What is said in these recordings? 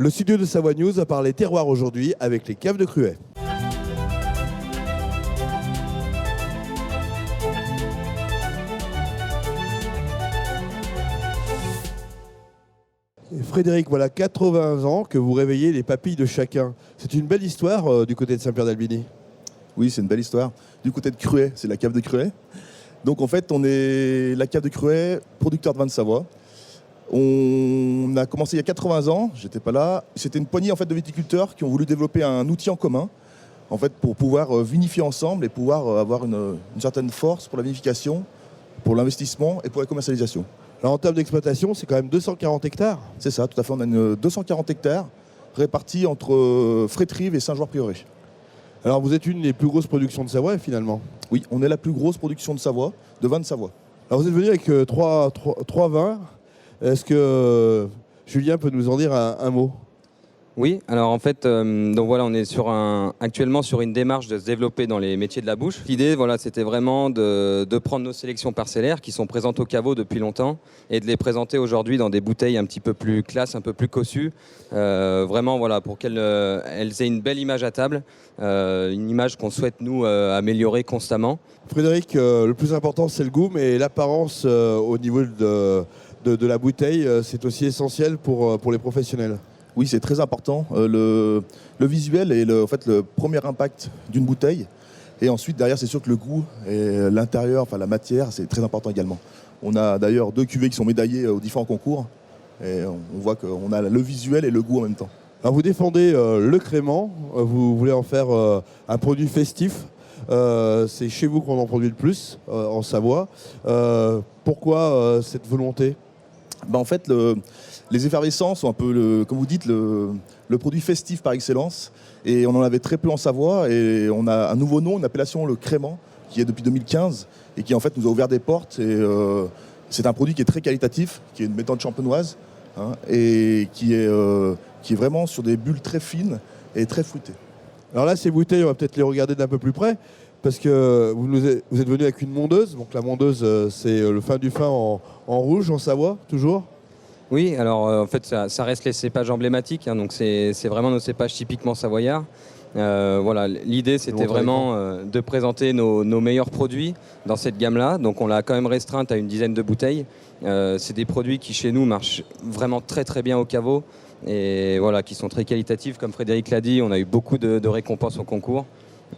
Le studio de Savoie News a parlé terroir aujourd'hui avec les caves de Cruet. Et Frédéric, voilà 80 ans que vous réveillez les papilles de chacun. C'est une belle histoire du côté de Saint-Pierre-d'Albini. Oui, c'est une belle histoire. Du côté de Cruet, c'est la cave de Cruet. Donc en fait, on est la cave de Cruet, producteur de vin de Savoie. On a commencé il y a 80 ans, j'étais pas là. C'était une poignée en fait, de viticulteurs qui ont voulu développer un outil en commun en fait, pour pouvoir vinifier ensemble et pouvoir avoir une certaine force pour la vinification, pour l'investissement et pour la commercialisation. Alors en termes d'exploitation, c'est quand même 240 hectares. C'est ça, tout à fait. On a 240 hectares répartis entre Frétrive et Saint-Geoires-Prieuré. Alors vous êtes une des plus grosses productions de Savoie finalement. Oui, on est la plus grosse production de Savoie, de vin de Savoie. Alors vous êtes venu avec trois vins. Est-ce que Julien peut nous en dire un mot ? Oui, alors en fait, donc voilà, on est actuellement sur une démarche de se développer dans les métiers de la bouche. L'idée, voilà, c'était vraiment de prendre nos sélections parcellaires qui sont présentes au caveau depuis longtemps et de les présenter aujourd'hui dans des bouteilles un petit peu plus classe, un peu plus cossues, vraiment voilà, pour qu'elles aient une belle image à table, une image qu'on souhaite nous améliorer constamment. Frédéric, le plus important c'est le goût, mais l'apparence au niveau de la bouteille, c'est aussi essentiel pour les professionnels. Oui, c'est très important. Le visuel est en fait, le premier impact d'une bouteille. Et ensuite, derrière, c'est sûr que le goût et l'intérieur, enfin la matière, c'est très important également. On a d'ailleurs 2 cuvées qui sont médaillées aux différents concours. Et on voit qu'on a le visuel et le goût en même temps. Alors vous défendez le crément, vous voulez en faire un produit festif. C'est chez vous qu'on en produit le plus, en Savoie. Pourquoi cette volonté ? En fait, les effervescences sont un peu, comme vous dites, le produit festif par excellence. Et on en avait très peu en Savoie. Et on a un nouveau nom, une appellation, le crément, qui est depuis 2015 et qui en fait nous a ouvert des portes. Et c'est un produit qui est très qualitatif, qui est une méthode champenoise et qui est vraiment sur des bulles très fines et très fruitées. Alors là, ces bouteilles, on va peut-être les regarder d'un peu plus près. Parce que vous êtes venu avec une mondeuse. Donc la mondeuse, c'est le fin du fin en rouge, en Savoie, toujours. Oui, alors en fait, ça reste les cépages emblématiques, donc c'est vraiment nos cépages typiquement savoyards. Voilà, l'idée, c'était vraiment de présenter nos meilleurs produits dans cette gamme-là. Donc on l'a quand même restreinte à une dizaine de bouteilles. C'est des produits qui, chez nous, marchent vraiment très très bien au caveau et voilà, qui sont très qualitatifs. Comme Frédéric l'a dit, on a eu beaucoup de récompenses au concours.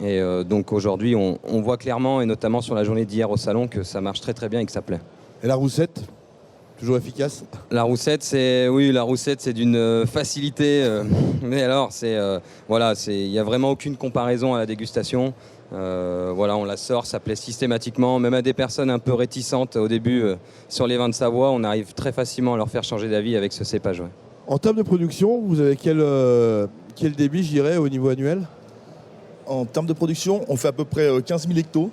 Et donc aujourd'hui, on voit clairement, et notamment sur la journée d'hier au salon, que ça marche très très bien et que ça plaît. Et la roussette, toujours efficace ? La roussette, c'est d'une facilité. Mais alors, il n'y a vraiment aucune comparaison à la dégustation. Voilà, on la sort, ça plaît systématiquement. Même à des personnes un peu réticentes au début sur les vins de Savoie, on arrive très facilement à leur faire changer d'avis avec ce cépage. Ouais. En termes de production, vous avez quel débit, je dirais, au niveau annuel ? En termes de production, on fait à peu près 15 000 hectos.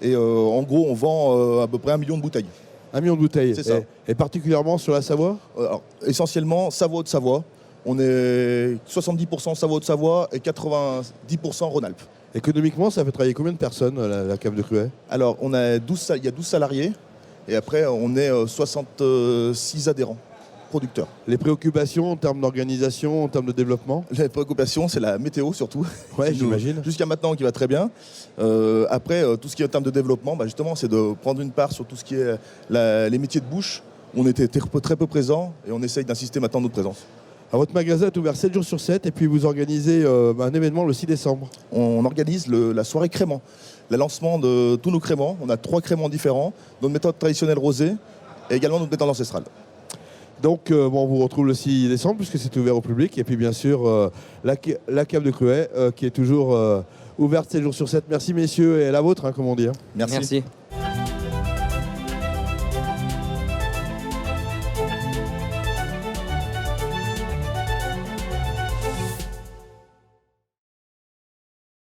Et en gros, on vend à peu près 1 million de bouteilles. 1 million de bouteilles. C'est ça. Et particulièrement sur la Savoie ? Alors, essentiellement, Savoie-Haute-Savoie. On est 70% Savoie-Haute-Savoie et 90% Rhône-Alpes. Économiquement, ça fait travailler combien de personnes, la cave de Cruet ? Alors, il y a 12 salariés. Et après, on est 66 adhérents. Producteurs. Les préoccupations en termes d'organisation, en termes de développement ? Les préoccupations, c'est la météo surtout. Ouais, j'imagine. Jusqu'à maintenant, qui va très bien. Après, tout ce qui est en termes de développement, justement, c'est de prendre une part sur tout ce qui est les métiers de bouche. On était très peu présents et on essaye d'insister maintenant notre présence. Alors, votre magasin est ouvert 7 jours sur 7 et puis vous organisez un événement le 6 décembre. On organise la soirée crément. Le lancement de tous nos créments. On a 3 créments différents. Notre méthode traditionnelle rosée et également notre méthode ancestrale. Donc, on vous retrouve le 6 décembre puisque c'est ouvert au public. Et puis, bien sûr, la cave de Cruet qui est toujours ouverte 7 jours sur 7. Merci, messieurs, et à la vôtre, comme on dit. Merci.